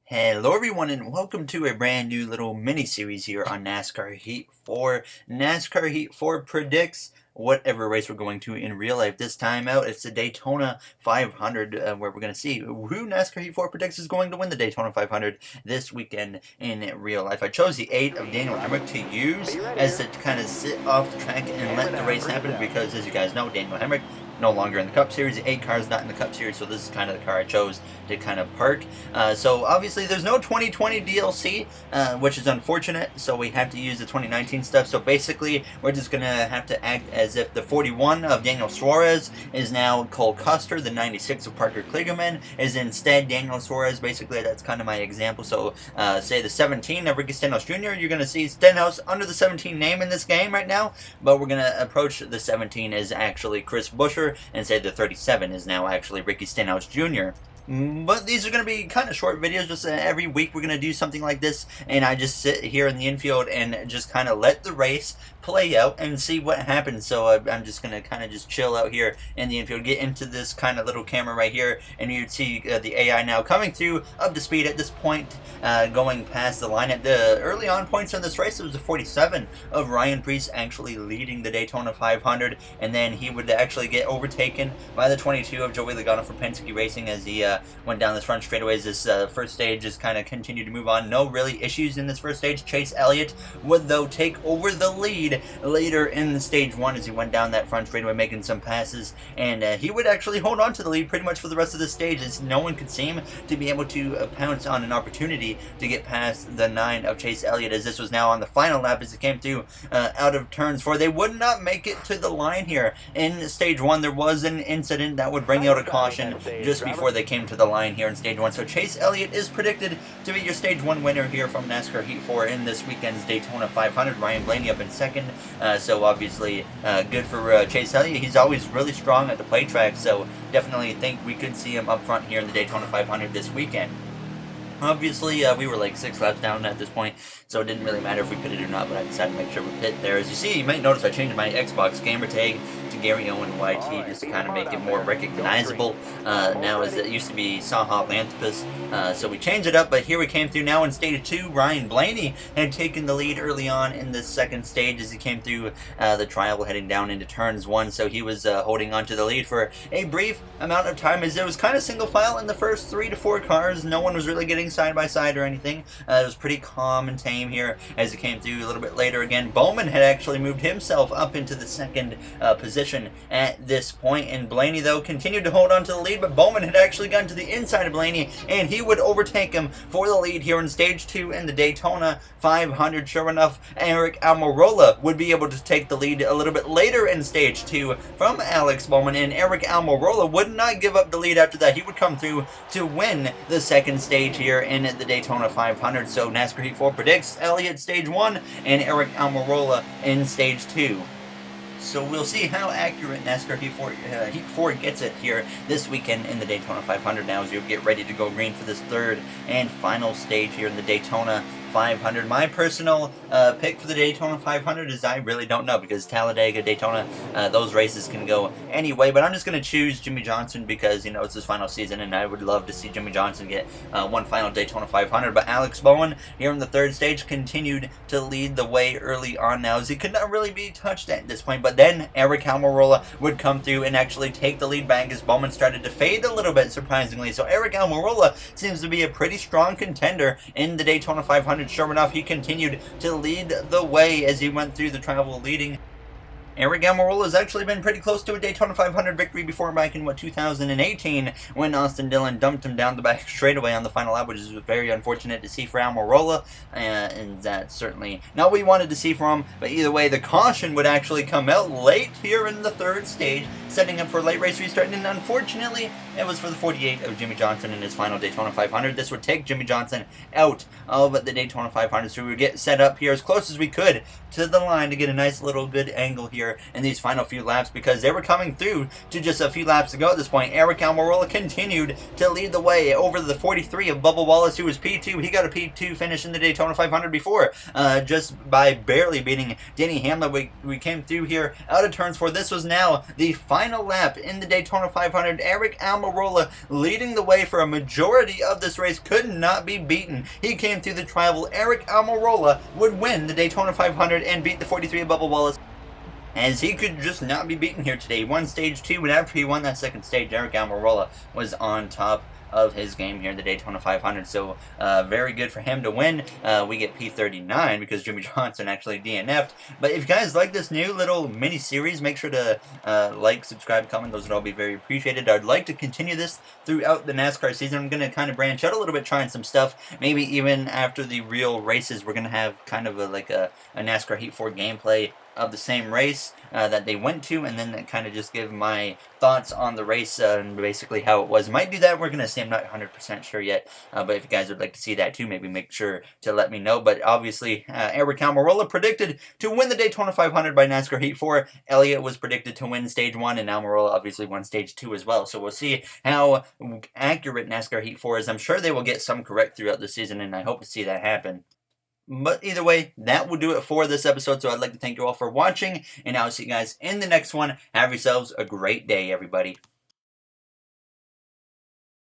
Hello everyone and welcome to a brand new little mini series here on NASCAR Heat 4. NASCAR Heat 4 predicts whatever race we're going to in real life. This time out it's the Daytona 500 where we're going to see who NASCAR Heat 4 predicts is going to win the Daytona 500 this weekend in real life. I chose the 8 of Daniel Hemrick to use as to kind of sit off the track and let the race happen because, as you guys know, Daniel Hemrick no longer in the Cup Series. The 8 car is not in the Cup Series, so this is kind of the car I chose to kind of park. So obviously there's no 2020 DLC, which is unfortunate, so we have to use the 2019 stuff. So basically we're just going to have to act as if the 41 of Daniel Suarez is now Cole Custer, the 96 of Parker Kligerman is instead Daniel Suarez. Basically that's kind of my example. So say the 17 of Ricky Stenhouse Jr., you're going to see Stenhouse under the 17 name in this game right now, but we're going to approach the 17 as actually Chris Buescher, and say the 37 is now actually Ricky Stenhouse Jr. But these are going to be kind of short videos. Just every week we're going to do something like this, and I just sit here in the infield and just kind of let the race play out and see what happens. So I'm just going to kind of just chill out here in the infield, get into this kind of little camera right here, and you'd see the AI now coming through up to speed at this point, going past the line. At the early on points in this race, it was the 47 of Ryan Preece actually leading the Daytona 500, and then he would actually get overtaken by the 22 of Joey Logano from Penske Racing as he went down this front straightaways. This first stage just kind of continued to move on. No really issues in this first stage. Chase Elliott would though take over the lead later in stage one as he went down that front straightaway making some passes, and he would actually hold on to the lead pretty much for the rest of the stage as no one could seem to be able to pounce on an opportunity to get past the 9 of Chase Elliott, as this was now on the final lap as it came through out of turns 4. They would not make it to the line here. In stage 1 there was an incident that would bring out a caution just before they came to the line here in stage 1. So Chase Elliott is predicted to be your stage 1 winner here from NASCAR Heat 4 in this weekend's Daytona 500. Ryan Blaney up in second, so obviously good for Chase Elliott. He's always really strong at the play track, so definitely think we could see him up front here in the Daytona 500 this weekend. Obviously, we were like 6 laps down at this point, so it didn't really matter if we pitted or not, but I decided to make sure we pit there. As you see, you might notice I changed my Xbox gamer tag to Gary Owen YT just to kind of make it more recognizable. Now, as it used to be Saha Lanthopus, so we changed it up, but here we came through now in stage 2. Ryan Blaney had taken the lead early on in the second stage as he came through the trial heading down into turns 1, so he was holding on to the lead for a brief amount of time as it was kind of single file in the first 3 to 4 cars. No one was really getting side by side or anything. It was pretty calm and tame here as it came through a little bit later. Again, Bowman had actually moved himself up into the second position at this point, and Blaney though continued to hold on to the lead, but Bowman had actually gotten to the inside of Blaney and he would overtake him for the lead here in stage 2 in the Daytona 500. Sure enough, Eric Almirola would be able to take the lead a little bit later in stage 2 from Alex Bowman, and Eric Almirola would not give up the lead after that. He would come through to win the second stage here in the Daytona 500. So NASCAR Heat 4 predicts Elliott stage 1 and Eric Almirola in stage 2. So we'll see how accurate NASCAR Heat 4 gets it here this weekend in the Daytona 500 now as you get ready to go green for this third and final stage here in the Daytona 500. My personal pick for the Daytona 500 is I really don't know, because Talladega, Daytona, those races can go anyway, but I'm just going to choose Jimmie Johnson because, you know, it's his final season and I would love to see Jimmie Johnson get one final Daytona 500. But Alex Bowman here in the third stage continued to lead the way early on now as he could not really be touched at this point, but then Eric Almirola would come through and actually take the lead back as Bowman started to fade a little bit, surprisingly. So Eric Almirola seems to be a pretty strong contender in the Daytona 500. Sure enough, he continued to lead the way as he went through the travel leading. Eric Almirola has actually been pretty close to a Daytona 500 victory before back in, 2018 when Austin Dillon dumped him down the back straightaway on the final lap, which is very unfortunate to see for Almirola, and that's certainly not what we wanted to see from him. But either way, the caution would actually come out late here in the third stage, setting up for a late race restart, and unfortunately, it was for the 48 of Jimmie Johnson in his final Daytona 500. This would take Jimmie Johnson out of the Daytona 500, so we would get set up here as close as we could to the line to get a nice little good angle here in these final few laps, because they were coming through to just a few laps to go at this point. Eric Almirola continued to lead the way over the 43 of Bubba Wallace, who was P2. He got a P2 finish in the Daytona 500 before, just by barely beating Denny Hamlin. We came through here out of turns 4. This was now the final lap in the Daytona 500. Eric Almirola Almirola leading the way for a majority of this race, could not be beaten. He came through the tribal. Eric Almirola would win the Daytona 500 and beat the 43 of Bubba Wallace, as he could just not be beaten here today. He won stage 2, but after he won that second stage, Eric Almirola was on top of his game here in the Daytona 500. So very good for him to win. We get P39 because Jimmy Johnson actually DNF'd. But if you guys like this new little mini series, make sure to like, subscribe, comment. Those would all be very appreciated. I'd like to continue this throughout the NASCAR season. I'm going to kind of branch out a little bit, trying some stuff. Maybe even after the real races, we're going to have kind of a NASCAR Heat 4 gameplay of the same race that they went to, and then kind of just give my thoughts on the race and basically how it was. Might do that. We're going to see. I'm not 100% sure yet, but if you guys would like to see that too, maybe make sure to let me know. But obviously, Eric Almirola predicted to win the Daytona 500 by NASCAR Heat 4. Elliott was predicted to win Stage 1, and Almirola obviously won Stage 2 as well. So we'll see how accurate NASCAR Heat 4 is. I'm sure they will get some correct throughout the season, and I hope to see that happen. But either way, that will do it for this episode. So I'd like to thank you all for watching, and I'll see you guys in the next one. Have yourselves a great day, everybody.